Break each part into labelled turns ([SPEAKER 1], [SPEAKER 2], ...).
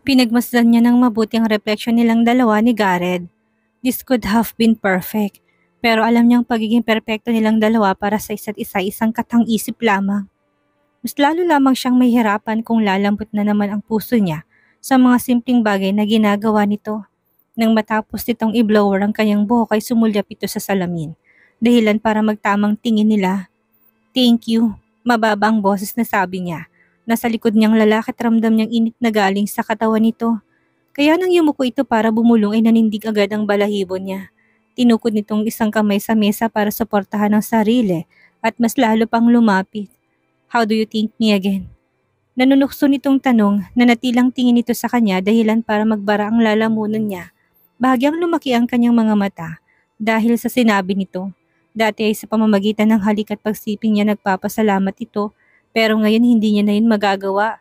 [SPEAKER 1] Pinagmasdan niya ng mabuti ang refleksyon nilang dalawa ni Gareth. This could have been perfect, pero alam niyang pagiging perpekto nilang dalawa para sa isa't isa isang katang-isip lamang. Mas lalo lamang siyang mahihirapan kung lalambot na naman ang puso niya sa mga simpleng bagay na ginagawa nito. Nang matapos nitong i-blower ang kanyang buhok ay sumulyap ito sa salamin. Dahilan para magtamang tingin nila. Thank you, mababa ang boses na sabi niya. Nasa likod niyang lalaki at ramdam niyang init na galing sa katawan nito. Kaya nang yumuko ito para bumulong ay nanindig agad ang balahibo niya. Tinukod nitong isang kamay sa mesa para suportahan ang sarili at mas lalo pang lumapit. How do you think me again? Nanunukso nitong tanong na natilang tingin nito sa kanya dahilan para magbara ang lalamunan niya. Bahagyang lumaki ang kanyang mga mata dahil sa sinabi nito. Dati ay sa pamamagitan ng halik at pagsiping niya nagpapasalamat ito pero ngayon hindi niya na yun magagawa.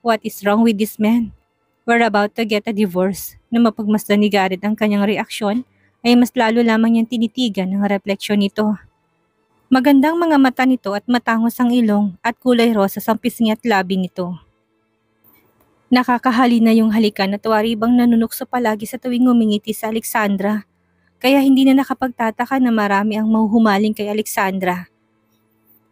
[SPEAKER 1] What is wrong with this man? We're about to get a divorce. Nang mapagmasdan ni Gareth ang kanyang reaksyon, ay mas lalo lamang niyang tinitigan ang refleksyon nito. Magandang mga mata nito at matangos ang ilong at kulay rosas ang pisngi at labi nito. Nakakahalina yung halikan at waribang nanunukso palagi sa tuwing ngumingiti sa Alexandra. Kaya hindi na nakapagtataka na marami ang mahuhumaling kay Alexandra.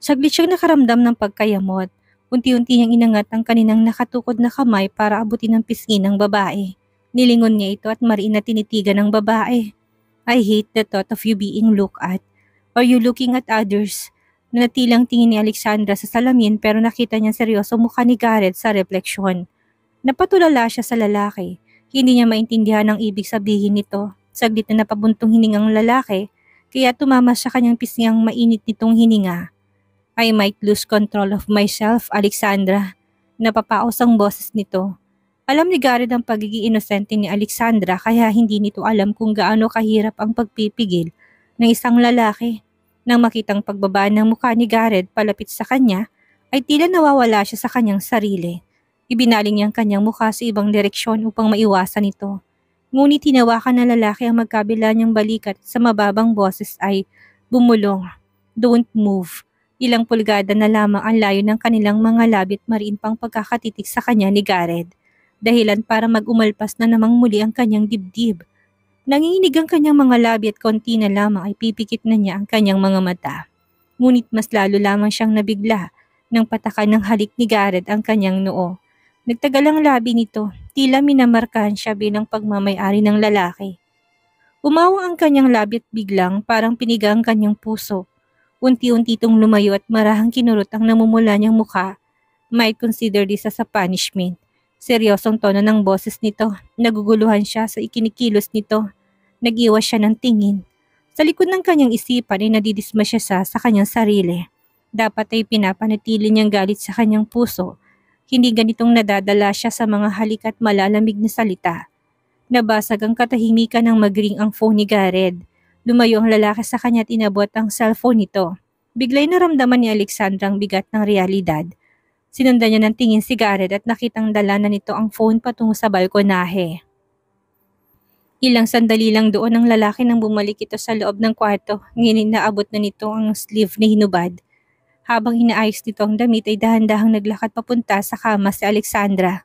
[SPEAKER 1] Saglit siyang nakaramdam ng pagkayamot. Unti-unti niyang inangat ang kaninang nakatukod na kamay para abutin ang pisngi ng babae. Nilingon niya ito at mariin na tinitigan ng babae. I hate the thought of you being looked at. Are you looking at others? Nanatilang tingin ni Alexandra sa salamin pero nakita niya seryoso mukha ni Gareth sa refleksyon. Napatulala siya sa lalaki. Hindi niya maintindihan ang ibig sabihin nito. Saglit na napabuntong hiningang lalaki kaya tumama sa kanyang pisngang mainit nitong hininga. I might lose control of myself, Alexandra. Napapaos ang boses nito. Alam ni Gareth ang pagiging inosente ni Alexandra kaya hindi nito alam kung gaano kahirap ang pagpipigil ng isang lalaki. Nang makitang pagbaba ng mukha ni Gareth palapit sa kanya, ay tila nawawala siya sa kanyang sarili. Ibinaling niya ang kanyang mukha sa ibang direksyon upang maiwasan ito. Ngunit hinawakan ng lalaki ang magkabila niyang balikat sa mababang boses ay bumulong. Don't move. Ilang pulgada na lamang ang layo ng kanilang mga labi at mariin pang pagkakatitik sa kanya ni Gareth. Dahilan para mag-umalpas na namang muli ang kanyang dibdib. Nanginginig ang kanyang mga labi at konti na lamang ay pipikit na niya ang kanyang mga mata. Ngunit mas lalo lamang siyang nabigla nang patakan ng halik ni Gareth ang kanyang noo. Nagtagal ang labi nito, tila minamarkahan siya bilang pagmamay-ari ng lalaki. Umawang ang kanyang labi at biglang parang piniga ang kanyang puso. Unti-unti itong lumayo at marahang kinurot ang namumula niyang mukha. Might consider this as a punishment. Seryosong tono ng boses nito. Naguguluhan siya sa ikinikilos nito. Nag-iwas siya ng tingin. Sa likod ng kanyang isipan ay nadidisma siya sa kanyang sarili. Dapat ay pinapanatili niyang galit sa kanyang puso. Hindi ganitong nadadala siya sa mga halik at malalamig na salita. Nabasag ang katahimikan ng magring ang phone ni Gareth. Lumayo ang lalaki sa kanya at inabot ang cellphone nito. Biglay naramdaman ni Alexandra ang bigat ng realidad. Sinundan niya ng tingin si Gareth at nakitang dala na nito ang phone patungo sa balkonahe. Ilang sandali lang doon ang lalaki nang bumalik ito sa loob ng kwarto. Ngunit naabot na nito ang sleeve na hinubad. Habang inaayos nito ang damit ay dahan-dahang naglakad papunta sa kama si Alexandra.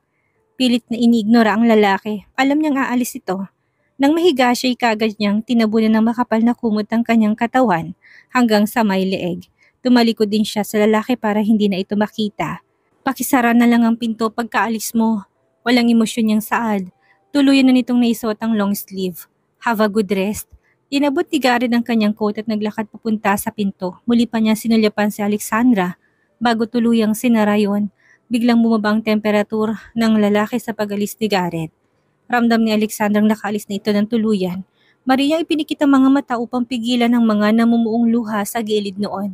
[SPEAKER 1] Pilit na iniignora ang lalaki. Alam niyang aalis ito. Nang mahiga siya ay kagad niyang tinabunan ng makapal na kumot ang kanyang katawan hanggang sa may leeg. Tumalikod din siya sa lalaki para hindi na ito makita. Pakisara na lang ang pinto pagkaalis mo. Walang emosyon niyang saad. Tuluyan na nitong naisuot ang long sleeve. Have a good rest. Inabot ni Gareth ang kanyang coat at naglakad papunta sa pinto. Muli pa niya sinulyapan si Alexandra. Bago tuluyang sinara yon, biglang bumaba ang temperatur ng lalaki sa pag-alis ni Gareth. Ramdam ni Alexandra nakaalis na ito ng tuluyan. Maria ipinikit ang mga mata upang pigilan ang mga namumuong luha sa gilid noon.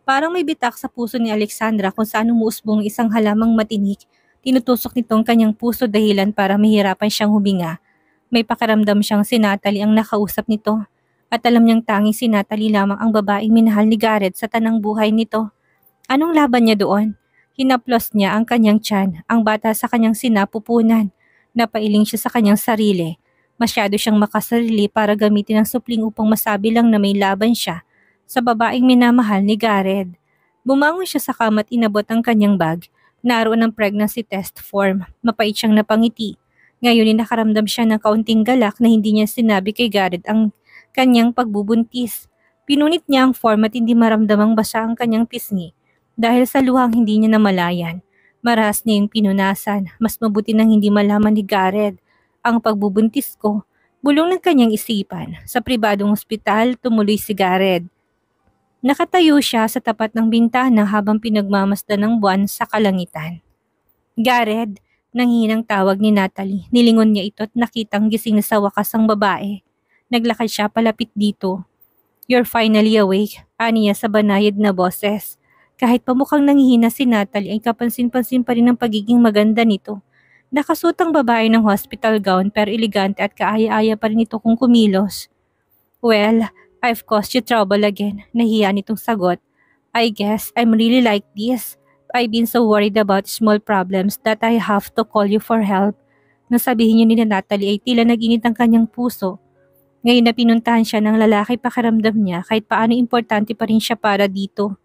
[SPEAKER 1] Parang may bitak sa puso ni Alexandra kung saan umuusbong isang halamang matinik. Tinutusok nito ang kanyang puso dahilan para mahirapan siyang huminga. May pakiramdam siyang si Natalie ang nakausap nito. At alam niyang tanging si Natalie lamang ang babaeng minahal ni Gareth sa tanang buhay nito. Anong laban niya doon? Hinaplos niya ang kanyang tiyan, ang bata sa kanyang sinapupunan. Napailing siya sa kanyang sarili. Masyado siyang makasarili para gamitin ang supling upang masabi lang na may laban siya sa babaeng minamahal ni Gareth. Bumangon siya sa kama at inabot ang kanyang bag. Naroon ang pregnancy test form. Mapait siyang napangiti. Ngayon ay nakaramdam siya ng kaunting galak na hindi niya sinabi kay Garrett ang kanyang pagbubuntis. Pinunit niya ang form at hindi maramdamang basa ang kanyang pisngi dahil sa luhang hindi niya namalayan. Marahas niya yung pinunasan. Mas mabuti nang hindi malaman ni Garrett ang pagbubuntis ko. Bulong ng kanyang isipan. Sa pribadong ospital, tumuloy si Garrett. Nakatayo siya sa tapat ng bintana habang pinagmamasdan ng buwan sa kalangitan. Garrett, nanghihinang tawag ni Natalie. Nilingon niya ito at nakitang gising na sa wakas ang babae. Naglakad siya palapit dito. "You're finally awake," aniya sa banayad na boses. Kahit pa mukhang nanghihina si Natalie ay kapansin-pansin pa rin ang pagiging maganda nito. Nakasuot ang babae ng hospital gown pero elegante at kaaya-aya pa rin ito kung kumilos. "Well, I've caused you trouble again," nahiya nitong sagot. "I guess I'm really like this. I've been so worried about small problems that I have to call you for help." Nang sabihin niyo ni Natalie ay tila nag-init ang kanyang puso. Ngayon na pinuntahan siya ng lalaki, pakiramdam niya kahit paano importante pa rin siya para dito.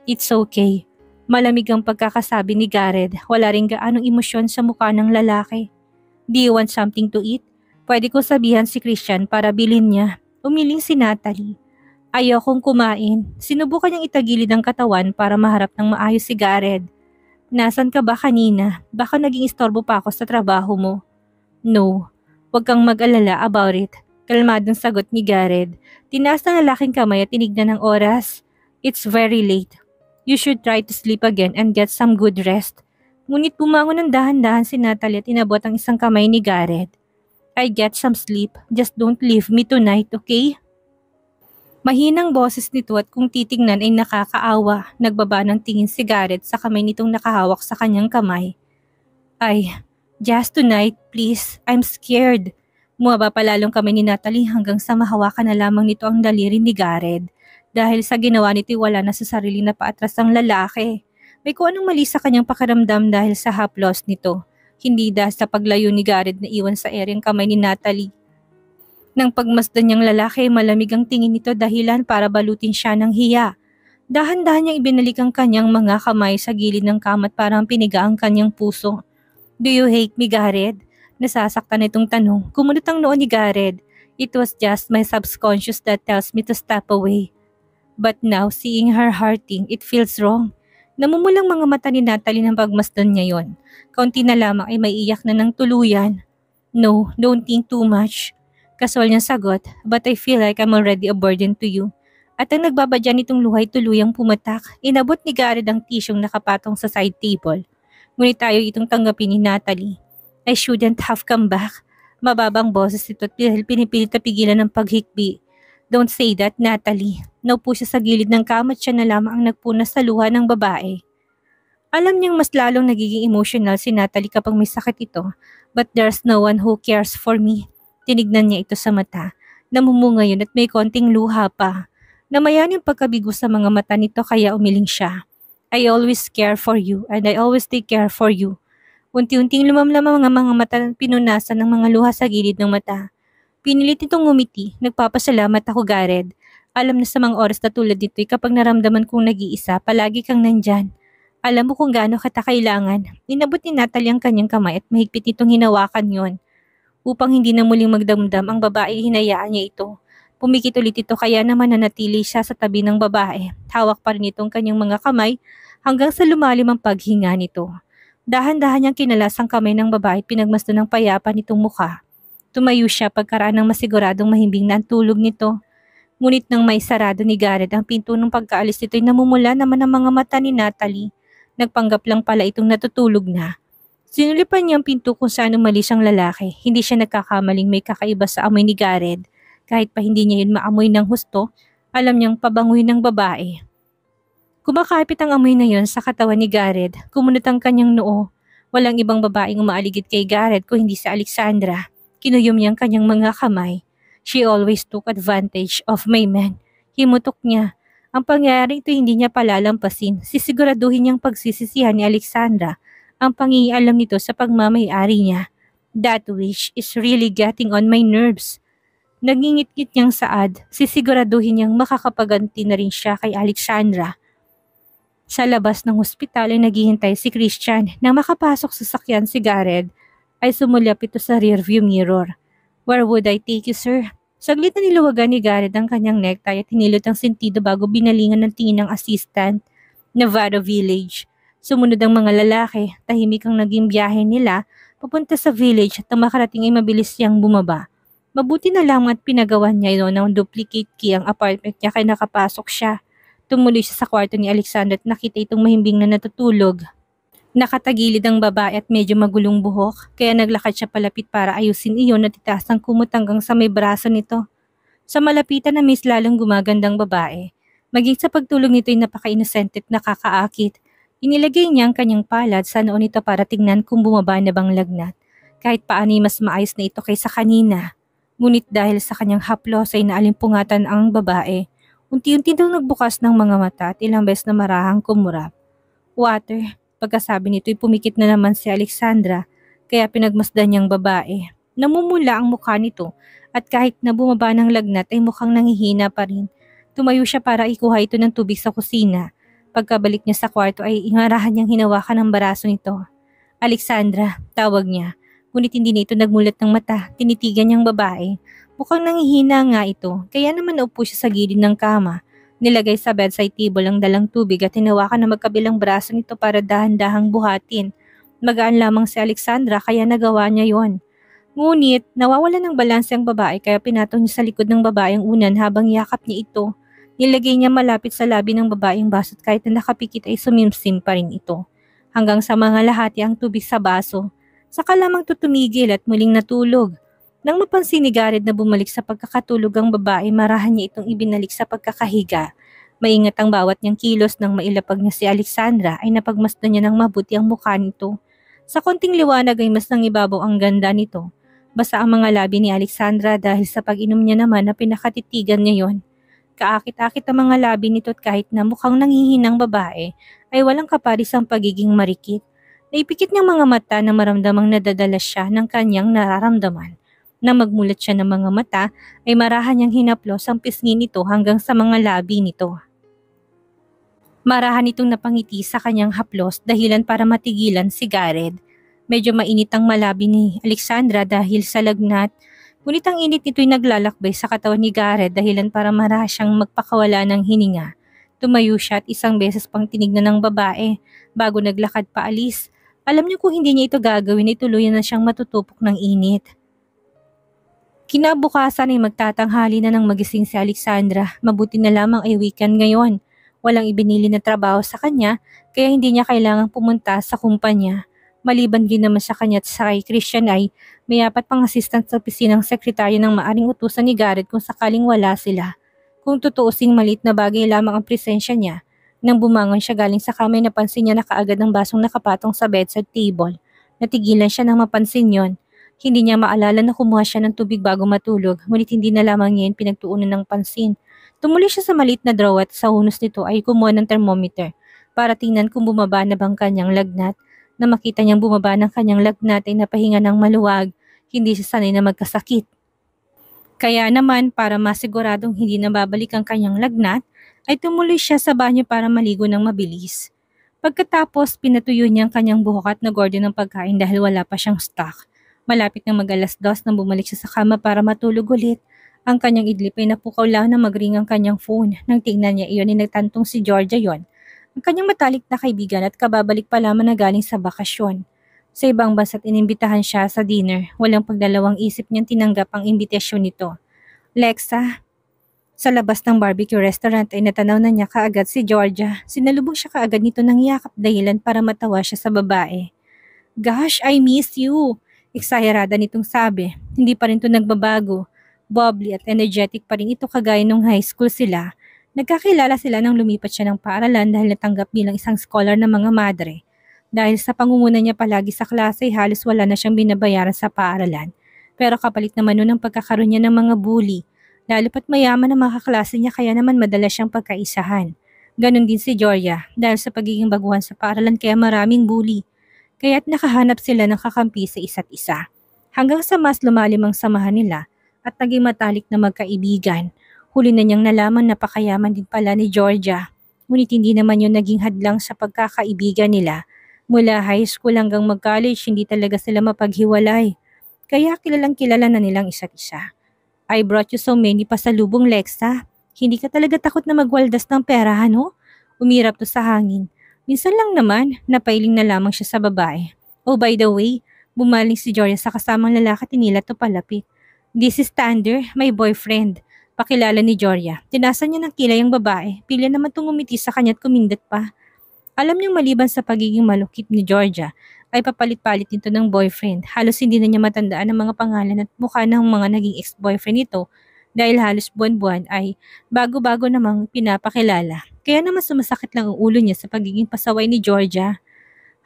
[SPEAKER 1] "It's okay." Malamig ang pagkakasabi ni Garrett. Wala rin gaanong emosyon sa mukha ng lalaki. "Do you want something to eat? Pwede ko sabihan si Christian para bilhin niya." Umiling si Natalie. "Ayokong kumain." Sinubukan niyang itagilid ang katawan para maharap ng maayos si Garrett. "Nasaan ka ba kanina? Baka naging istorbo pa ako sa trabaho mo." "No, huwag kang mag-alala about it." Kalmadong sagot ni Garrett. Tinaas ng lalaking kamay at tinignan ng oras. "It's very late. You should try to sleep again and get some good rest." Ngunit bumangon ng dahan-dahan si Natalie at inabot ang isang kamay ni Garrett. "I get some sleep. Just don't leave me tonight, okay?" Mahinang boses nito at kung titingnan ay nakakaawa. Nagbaba ng tingin si Garrett sa kamay nitong nakahawak sa kanyang kamay. "Ay, just tonight, please. I'm scared." Bumaba pa lalong kamay ni Natalie hanggang sa mahawakan na lamang nito ang daliri ni Garrett. Dahil sa ginawa nito wala na sa sarili na paatras ang lalaki. May kung anong mali sa kanyang pakiramdam dahil sa haplos nito. Hindi dahil sa paglayo ni Garrett na iwan sa ere ang kamay ni Natalie. Nang pagmasdan niyang lalaki, malamig ang tingin nito dahilan para balutin siya ng hiya. Dahan-dahan niyang ibinalik ang kanyang mga kamay sa gilid ng kamat parang piniga ang kanyang puso. "Do you hate me, Garrett?" Nasasaktan itong tanong. Kumunot ang noo ni Garrett. It was just my subconscious that tells me to step away. But now, seeing her hearting, it feels wrong. Namumulang mga mata ni Natalie ng pagmasdan niya yon. Kaunti na lamang ay maiiyak na ng tuluyan. "No, don't think too much." Kaswal niyang sagot, "But I feel like I'm already a burden to you." At ang nagbabadya nitong luhay tuluyang pumatak, inabot ni Garrett ang tisyong nakapatong sa side table. Ngunit tayo itong tanggapin ni Natalie. "I shouldn't have come back." Mababang boses nito at pinipilit na pigilan ng paghikbi. "Don't say that, Natalie." Naupo siya sa gilid ng kama at siya na lamang ang nagpunas sa luha ng babae. Alam niyang mas lalong nagiging emotional si Natalie kapag may sakit ito. "But there's no one who cares for me." Tinignan niya ito sa mata. Namumunga yun at may konting luha pa. Namayan yung pagkabigo sa mga mata nito kaya umiling siya. "I always care for you and I always take care for you." Unti-unting lumamlam ang mga mata at pinunasan ng mga luha sa gilid ng mata. Pinilit itong ngumiti. "Nagpapasalamat ako, Garrett. Alam na sa mga oras na tulad dito kapag naramdaman kong nag-iisa, palagi kang nandyan. Alam mo kung gaano kita kailangan." Inabot ni Natalie ang kanyang kamay at mahigpit nitong hinawakan yon. Upang hindi na muling magdamdam ang babae, hinayaan niya ito. Pumikit ulit ito kaya naman nanatili siya sa tabi ng babae. Hawak pa rin itong kanyang mga kamay hanggang sa lumalim ang paghinga nito. Dahan-dahan niyang kinalas ang kamay ng babae at pinagmasdan ng payapa nitong mukha. Tumayo siya pagkaraan ng masiguradong mahimbing na ang tulog nito. Ngunit nang may sarado ni Garrett ang pinto ng pagkaalis nito ay namumula naman ang mga mata ni Natalie. Nagpanggap lang pala itong natutulog na. Sinulipan niya ang pinto kung saan umalis ang lalaki. Hindi siya nagkakamaling may kakaiba sa amoy ni Garrett. Kahit pa hindi niya yun maamoy ng husto, alam niyang pabangoy ng babae. Kumakapit ang amoy na yon sa katawan ni Garrett. Kumunot ang kanyang noo. Walang ibang babaeng umaaligid kay Garrett kung hindi si Alexandra. Kinuyom niya ang kanyang mga kamay. "She always took advantage of my man." Himutok niya. Ang pangyayari ito hindi niya palalampasin. Sisiguraduhin niyang pagsisisihan ni Alexandra ang pangingialam nito sa pagmamayari niya. That wish is really getting on my nerves. Nagingit-ngit niyang saad. Sisiguraduhin niyang makakapaganti na rin siya kay Alexandra. Sa labas ng hospital ay naghihintay si Christian. Nang makapasok sa sakyan si Garrett, ay sumulyap ito sa rearview mirror. "Where would I take you, sir?" Saglit na niluwagan ni Garrett ang kanyang necktie at hinilot ang sentido bago binalingan ng tingin ng assistant. Nevada Village. Sumunod ang mga lalaki, tahimik ang naging biyahe nila papunta sa village at nang makarating ay mabilis siyang bumaba. Mabuti na lang at pinagawa niya yun ng duplicate key ang apartment niya kaya nakapasok siya. Tumuloy siya sa kwarto ni Alexander at nakita itong mahimbing na natutulog. Nakatagilid ang babae at medyo magulong buhok, kaya naglakad siya palapit para ayusin iyon at itaas ang kumot hanggang sa may braso nito. Sa malapitan na mas lalong gumagandang babae, maging sa pagtulog nito ay napaka-inosente at nakakaakit. Inilagay niya ang kanyang palad sa noo nito para tingnan kung bumaba na bang lagnat. Kahit paano ay mas maayos na ito kaysa kanina. Ngunit dahil sa kanyang haplos ay naalimpungatan ang babae. Unti-unti daw nagbukas ng mga mata at ilang beses na marahang kumurap. "Water." Pagkasabi nito ay pumikit na naman si Alexandra, kaya pinagmasdan niyang babae. Namumula ang mukha nito at kahit na bumaba ng lagnat ay mukhang nanghihina pa rin. Tumayo siya para ikuha ito ng tubig sa kusina. Pagkabalik niya sa kwarto ay ingarahan niyang hinawakan ang baraso nito. "Alexandra," tawag niya. Ngunit hindi na ito nagmulat ng mata, tinitigan niyang babae. Mukhang nanghihina nga ito, kaya naman naupo siya sa gilid ng kama. Nilagay sa bedside table ang dalang tubig at hinawakan na magkabilang braso nito para dahan-dahang buhatin. Magaan lamang si Alexandra kaya nagawa niya yon. Ngunit nawawala ng balanse ang babae kaya pinatong niya sa likod ng babae ang unan habang yakap niya ito. Nilagay niya malapit sa labi ng babae ang baso at kahit na nakapikit ay sumimsim pa rin ito. Hanggang sa mga lahati ang tubig sa baso. Saka lamang tutumigil at muling natulog. Nang mapansin ni Garrett na bumalik sa pagkakatulog ang babae, marahan niya itong ibinalik sa pagkakahiga. Maingat ang bawat niyang kilos nang mailapag niya si Alexandra ay napagmasdan niya ng mabuti ang mukha nito. Sa konting liwanag ay mas nangibabaw ang ganda nito. Basa ang mga labi ni Alexandra dahil sa pag-inom niya naman na pinakatitigan niya yon. Kaakit-akit ang mga labi nito at kahit na mukhang nanghihinang babae ay walang kaparis ang pagiging marikit. Naipikit niyang mga mata na maramdamang nadadala siya ng kanyang nararamdaman. Nang magmulat siya ng mga mata, ay marahan niyang hinaplos ang pisngi nito hanggang sa mga labi nito. Marahan itong napangiti sa kanyang haplos dahilan para matigilan si Garrett. Medyo mainit ang malabi ni Alexandra dahil sa lagnat, ngunit ang init nito'y naglalakbay sa katawan ni Garrett dahilan para marahan siyang magpakawala ng hininga. Tumayo siya at isang beses pang tinignan ng babae bago naglakad paalis. Alam niyo kung hindi niya ito gagawin ay tuluyan na siyang matutupok ng init. Kinabukasan ay magtatanghali na ng magising si Alexandra. Mabuti na lamang ay weekend ngayon. Walang ibinili na trabaho sa kanya kaya hindi niya kailangang pumunta sa kumpanya. Maliban din naman sa kanya at sa kay Christian ay may 4 pang assistant sa opisinang sekretaryo ng maaring utusan ni Garrett kung sakaling wala sila. Kung tutuusin maliit na bagay lamang ang presensya niya. Nang bumangon siya galing sa kama ay napansin niya na kaagad ang basong nakapatong sa bedside table. Natigilan siya nang mapansin yon. Hindi niya maalala na kumuha siya ng tubig bago matulog, ngunit hindi na lamang niya yung pinagtuunan ng pansin. Tumuloy siya sa maliit na drawer at sa hunos nito ay kumuha ng thermometer para tingnan kung bumaba na bang kanyang lagnat. Na makita niyang bumaba ng kanyang lagnat ay napahinga ng maluwag, hindi siya sanay na magkasakit. Kaya naman para masiguradong hindi na babalik ang kanyang lagnat, ay tumuloy siya sa banyo para maligo ng mabilis. Pagkatapos, pinatuyo niya ang kanyang buhok at nag-order ng pagkain dahil wala pa siyang stock. Malapit na mag-2:00 nang bumalik siya sa kama para matulog ulit. Ang kanyang idlip ay napukaw lang na magring ang kanyang phone. Nang tingnan niya iyon ay nagtantong si Georgia yon. Ang kanyang matalik na kaibigan at kababalik pa lamang na galing sa bakasyon. Sa ibang bansa't inimbitahan siya sa dinner. Walang pagdalawang isip niyang tinanggap ang imbitasyon nito. "Lexa." Sa labas ng barbecue restaurant ay natanaw na niya kaagad si Georgia. Sinalubong siya kaagad nito ng yakap dahilan para matawa siya sa babae. "Gosh, I miss you." Eksayerada nitong sabi. Hindi pa rin ito nagbabago. Bubbly at energetic pa rin ito kagaya nung high school sila. Nagkakilala sila nang lumipat siya ng paaralan dahil natanggap bilang isang scholar ng mga madre. Dahil sa pangunguna niya palagi sa klase ay halos wala na siyang binabayaran sa paaralan. Pero kapalit naman nun ang pagkakaroon niya ng mga bully. Lalo pat mayaman ang mga kaklase niya kaya naman madalas siyang pagkaisahan. Ganon din si Georgia dahil sa pagiging baguhan sa paaralan kaya maraming bully. Kaya't nakahanap sila ng kakampi sa isa't isa. Hanggang sa mas lumalim ang samahan nila at naging matalik na magkaibigan. Huli na niyang nalaman na pakayaman din pala ni Georgia. Ngunit hindi naman yun naging hadlang sa pagkakaibigan nila. Mula high school hanggang mag-college, hindi talaga sila mapaghiwalay. Kaya kilalang kilala na nilang isa't isa. I brought you so many pasalubong, Lexa. Hindi ka talaga takot na magwaldas ng pera, no? Umirap to sa hangin. Minsan lang naman, napailing na lamang siya sa babae. Oh, by the way, bumaling si Joria sa kasamang lalaki at tinila to palapit. This is Thunder, my boyfriend. Pakilala ni Joria. Tinasan niya ng kilay ang babae. Pila naman itong umiti sa kanya at kumindat pa. Alam niyang maliban sa pagiging malukit ni Georgia, ay papalit-palit nito ng boyfriend. Halos hindi na niya matandaan ang mga pangalan at mukha ng mga naging ex-boyfriend nito dahil halos buwan-buwan ay bago-bago namang pinapakilala. Kaya naman sumasakit lang ang ulo niya sa pagiging pasaway ni Georgia.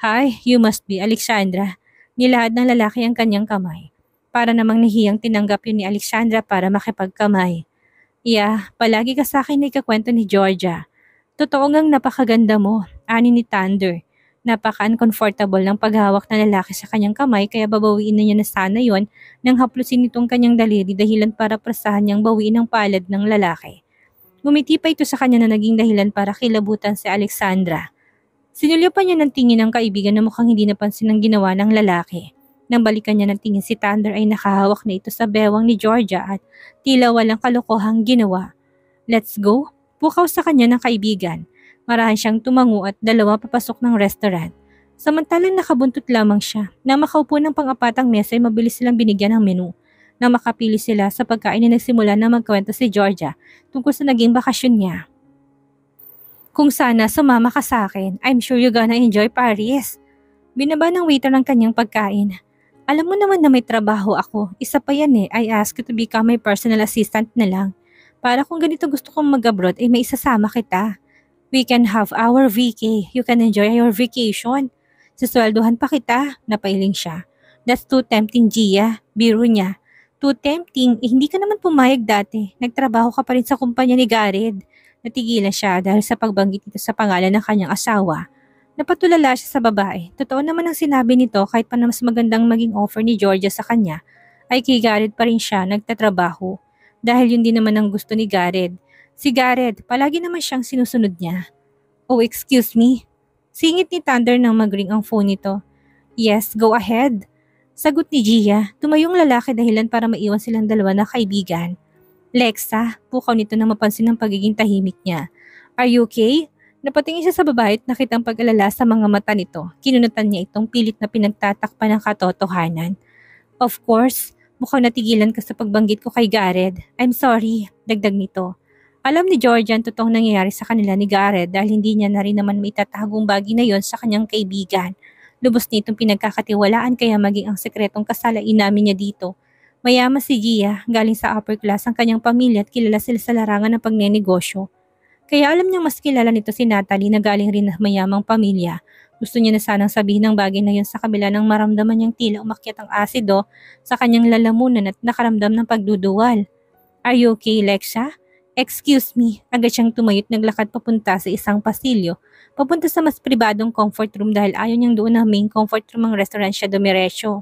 [SPEAKER 1] Hi, you must be Alexandra. Nilahad ng lalaki ang kanyang kamay. Para namang nahiyang tinanggap yun ni Alexandra para makipagkamay. Yeah, palagi ka sa akin na ikakwento ni Georgia. Totoo ngang napakaganda mo, ani ni Thunder. Napaka-uncomfortable ng paghawak ng lalaki sa kanyang kamay kaya babawiin na niya na sana yon nang haplusin nitong kanyang daliri dahilan para prasahan niyang bawiin ang palad ng lalaki. Ngumiti pa ito sa kanya na naging dahilan para kilabutan si Alexandra. Sinulyo pa niya ng tingin ng kaibigan na mukhang hindi napansin ang ginawa ng lalaki. Nang balikan niya ng tingin si Thunder ay nakahawak na ito sa bewang ni Georgia at tila walang kalokohang ginawa. Let's go? Pukaw sa kanya ng kaibigan. Marahan siyang tumango at dalawa papasok ng restaurant. Samantalang nakabuntot lamang siya. Nang makaupo ng pang-apatang mesa ay mabilis silang binigyan ng menu. Nang makapili sila sa pagkain ay nagsimula na magkwento si Georgia tungkol sa naging bakasyon niya. Kung sana sumama ka sa akin, I'm sure you're gonna enjoy Paris. Binaba ng waiter ng kanyang pagkain. Alam mo naman na may trabaho ako. Isa pa yan eh. I ask you to become my personal assistant na lang. Para kung ganito gusto kong mag-abroad ay may isasama kita. We can have our VK. You can enjoy your vacation. Sisweldohan pa kita. Napailing siya. That's too tempting, Gia. Biro niya. Too tempting? Hindi ka naman pumayag dati. Nagtrabaho ka pa rin sa kumpanya ni Gareth. Natigilan siya dahil sa pagbanggit nito sa pangalan ng kanyang asawa. Napatulala siya sa babae. Totoo naman ang sinabi nito kahit pa na mas magandang maging offer ni Georgia sa kanya, ay kay Gareth pa rin siya nagtatrabaho. Dahil yun din naman ang gusto ni Gareth. Si Gareth, palagi naman siyang sinusunod niya. Oh, excuse me. Singit ni Thunder nang mag-ring ang phone nito. Yes, go ahead. Sagot ni Gia, tumayong lalaki dahilan para maiwan silang dalawa na kaibigan. Lexa, pukaw nito nang mapansin ang pagiging tahimik niya. Are you okay? Napatingin siya sa babae at nakitang pag-alala sa mga mata nito. Kinunatan niya itong pilit na pinagtatakpan ng katotohanan. Of course, mukhang natigilan ka sa pagbanggit ko kay Gareth. I'm sorry, dagdag nito. Alam ni Georgia ang totoong nangyayari sa kanila ni Gareth dahil hindi niya na rin naman maitatahagong bagay na yon sa kanyang kaibigan. Lubos niya itong pinagkakatiwalaan kaya maging ang sekretong kasal ay inamin niya dito. Mayaman si Gia, galing sa upper class ang kanyang pamilya at kilala sila sa larangan ng pagnenegosyo. Kaya alam niyang mas kilala nito si Natalie na galing rin ng mayamang pamilya. Gusto niya na sanang sabihin ng bagay na yun sa kabila ng maramdaman niyang tila umakyat ang asido sa kanyang lalamunan at nakaramdam ng pagduduwal. Are you okay, Lexa? Excuse me, agad siyang tumayot naglakad papunta sa isang pasilyo. Papunta sa mas pribadong comfort room dahil ayaw niyang doon na main comfort room ang restaurant siya dumiretso.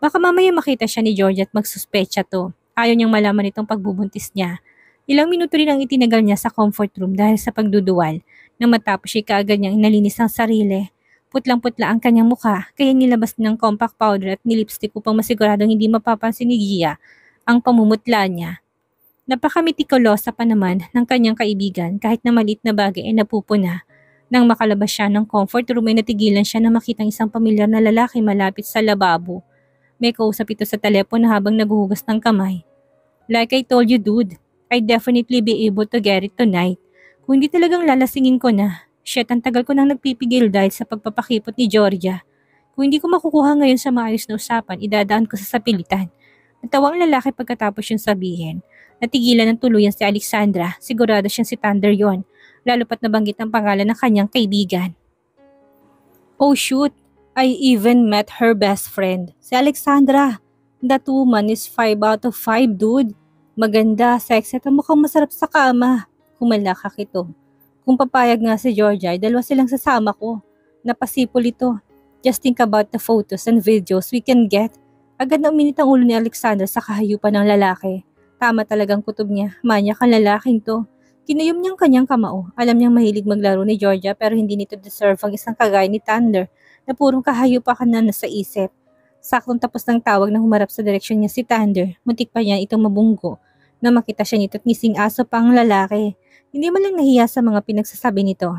[SPEAKER 1] Baka mamaya makita siya ni Georgia at magsuspecha to. Ayaw niyang malaman itong pagbubuntis niya. Ilang minuto rin ang itinagal niya sa comfort room dahil sa pagduduwal. Nang matapos siya kaagad niyang inalinis ang sarili. Putlang-putla ang kanyang mukha kaya nilabas ng compact powder at nilipstick upang masiguradong hindi mapapansin ni Gia ang pamumutla niya. Napakamitikulosa pa naman ng kanyang kaibigan kahit na maliit na bagay ay napupuna. Nang makalabas siya ng comfort room ay natigilan siya na makitang isang pamilyar na lalaki malapit sa lababo. May kausap ito sa telepono habang naghuhugas ng kamay. Like I told you, dude. I'd definitely be able to get it tonight. Kung hindi talagang lalasingin ko na, shit, ang tagal ko nang nagpipigil dahil sa pagpapakipot ni Georgia. Kung hindi ko makukuha ngayon sa maayos na usapan, idadaan ko sa sapilitan. Natawa ang lalaki pagkatapos yung sabihin. Natigilan ng tuluyan si Alexandra, sigurado siyang si Thunder yon, lalo pat nabanggit ang pangalan ng kanyang kaibigan. Oh shoot, I even met her best friend, si Alexandra. That woman is 5 out of 5, dude. Maganda, sexy at mukhang masarap sa kama. Humalakak ito. Kung papayag nga si Georgia ay dalawa silang sasama ko. Napasipol ito. Just think about the photos and videos we can get. Agad na uminit ang ulo ni Alexander sa kahayupan ng lalaki. Tama talagang kutob niya. Manyak ang lalaking to. Kinayom niyang kanyang kamao. Alam niyang mahilig maglaro ni Georgia pero hindi nito deserve ang isang kagaya ni Thunder na purong kahayupan na nasa isip. Saktong tapos ng tawag na humarap sa direksyon niya si Thunder, muntik pa niya itong mabunggo na makita siya nito at ngising aso pa ang lalaki. Hindi man lang nahiya sa mga pinagsasabi nito.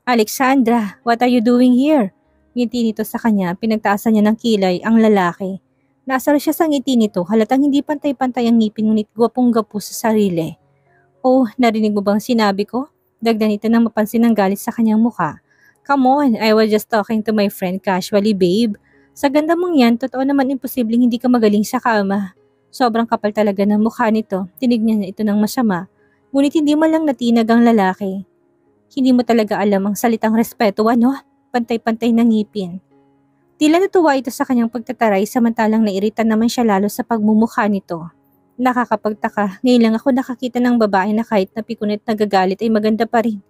[SPEAKER 1] Alexandra, what are you doing here? Ngiti nito sa kanya, pinagtaasan niya ng kilay ang lalaki. Nasar siya sa ngiti nito, halatang hindi pantay-pantay ang ngipin ngunit gwapong-gwapo sa sarili. Oh, narinig mo bang sinabi ko? Dagdag nito nang mapansin ng galit sa kanyang mukha. Come on, I was just talking to my friend casually, babe. Sa ganda mong yan, totoo naman imposibleng hindi ka magaling sa kama. Sobrang kapal talaga ng mukha nito, tinignan niya ito ng masama. Ngunit hindi man lang natinag ang lalaki. Hindi mo talaga alam ang salitang respeto, ano? Pantay-pantay na ngipin. Tila natuwa ito sa kanyang pagtataray samantalang nairita naman siya lalo sa pagmumukha nito. Nakakapagtaka, ngayon lang ako nakakita ng babae na kahit napikunit nagagalit ay maganda pa rin.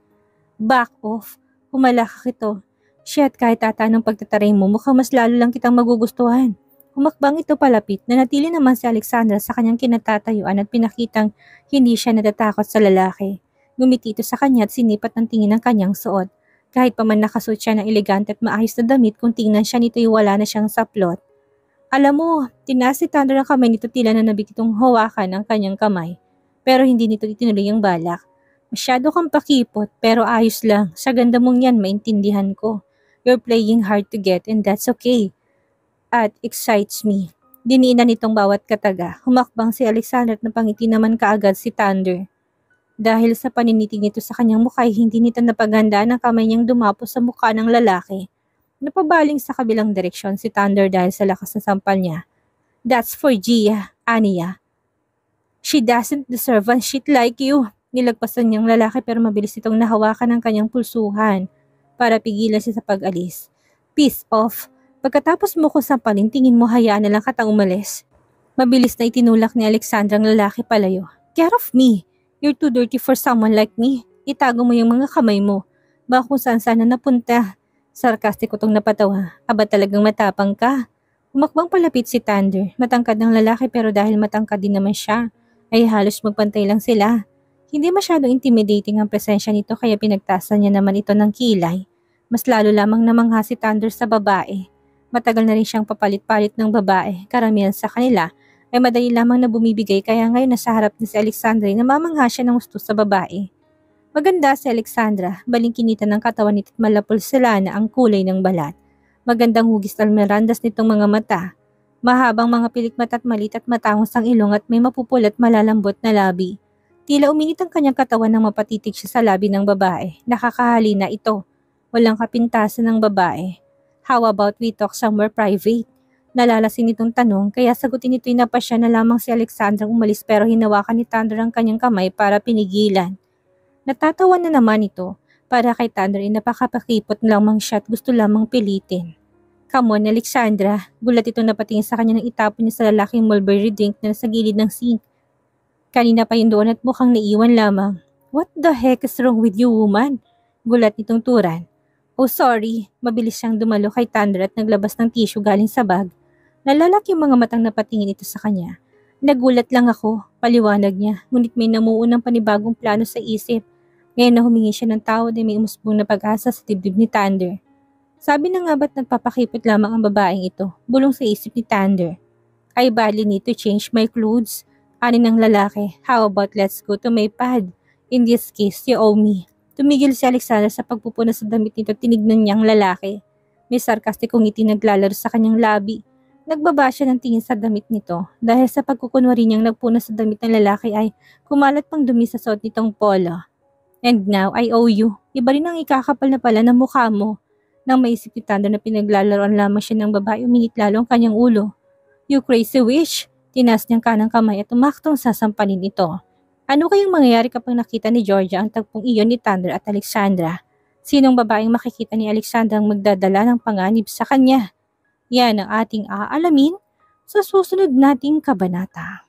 [SPEAKER 1] Back off, humalakak ito. Shit, kahit ata ng pagtataray mo, mukhang mas lalo lang kitang magugustuhan. Humakbang ito palapit, nanatili naman si Alexandra sa kanyang kinatatayuan at pinakitang hindi siya natatakot sa lalaki. Ngumiti ito sa kanya at sinipat ng tingin ng kanyang suot. Kahit pa man nakasuot siya ng elegante at maayos na damit, kung tingnan siya nito ay wala na siyang saplot. Alam mo, tinaas ni Thunder ang kamay nito tila na nabik itong hawakan ang kanyang kamay. Pero hindi nito itinuloy ang balak. Masyado kang pakipot pero ayos lang. Sa ganda mong yan, maintindihan ko. You're playing hard to get and that's okay. At excites me. Diniinan nitong bawat kataga. Humakbang si Alexander at napangiti naman kaagad si Thunder. Dahil sa paninitig nito sa kanyang mukha, hindi nito napaghandaan ang kamay niyang dumapo sa mukha ng lalaki. Napabaling sa kabilang direksyon si Thunder dahil sa lakas ng sampal niya. That's for Gia, Anya. She doesn't deserve a shit like you. Nilagpasan niyang lalaki pero mabilis itong nahawakan ng kanyang pulsuhan para pigilan siya sa pag-alis. Peace off. Pagkatapos mo ko sampalin, tingin mo hayaan na lang katang umalis. Mabilis na itinulak ni Alexandra ang lalaki palayo. Get off me! You're too dirty for someone like me. Itago mo yung mga kamay mo. Baka kung saan sana napunta. Sarkastiko tong napatawa. Aba talagang matapang ka. Humakbang palapit si Thunder. Matangkad ng lalaki pero dahil matangkad din naman siya, ay halos magpantay lang sila. Hindi masyadong intimidating ang presensya nito kaya pinagtasan niya naman ito ng kilay. Mas lalo lamang namangha si Thunder sa babae. Matagal na rin siyang papalit-palit ng babae. Karamihan sa kanila ay madali lamang na bumibigay kaya ngayon nasa harap ni si Alexandra na mamangha siya ng gusto sa babae. Maganda si Alexandra, balingkinitan ng katawan nito at malapol sila na ang kulay ng balat. Magandang hugis at merandas nitong mga mata. Mahabang mga pilikmata at malit at matangos ang ilong at may mapupul at malalambot na labi. Tila uminit ang kanyang katawan nang mapatitig siya sa labi ng babae. Nakakahali na ito. Walang kapintasan ng babae. How about we talk somewhere private? Nalalasin itong tanong kaya sagutin nito'y napasya na lamang si Alexandra umalis pero hinawakan ni Thunder ang kanyang kamay para pinigilan. Natatawa na naman ito para kay Thunder ay napakapakipot lamang siya at gusto lamang pilitin. Come on Alexandra, gulat itong napatingin sa kanya nang itapon niya sa lalaking mulberry drink na nasa gilid ng sink. Kanina pa yun doon at mukhang naiwan lamang. What the heck is wrong with you woman? Gulat nitong Turan. Oh sorry, mabilis siyang dumalo kay Thunder at naglabas ng tissue galing sa bag. Nalalaki yung mga matang napatingin ito sa kanya. Nagulat lang ako, paliwanag niya, ngunit may namuunang panibagong plano sa isip. Ngayon na humingi siya ng tawad ay may umusbong na pag-asa sa dibdib ni Thunder. Sabi na nga ba't nagpapakipot lamang ang babaeng ito, bulong sa isip ni Thunder. I badly need to change my clothes. Ani ng lalaki, how about let's go to my pad? In this case, you owe me. Tumigil si Alexandra sa pagpupuna sa damit nito at tinignan niyang lalaki. May sarkastikong ngiti naglalaro sa kanyang labi. Nagbaba siya ng tingin sa damit nito dahil sa pagkukunwari niyang nagpuna sa damit ng lalaki ay kumalat pang dumi sa suot nitong polo. And now, I owe you. Iba rin ang ikakapal na pala ng mukha mo. Nang maisip ni Thunder na pinaglalaroan lamang siya ng babae, uminit lalo ang kanyang ulo. You crazy witch! Tinas niyang kanang kamay at umaktong sasampalin ito. Ano kayang mangyayari kapag nakita ni Georgia ang tagpong iyon ni Thunder at Alexandra? Sinong babaeng makikita ni Alexandra ang magdadala ng panganib sa kanya? Yan ang ating aalamin sa susunod nating kabanata.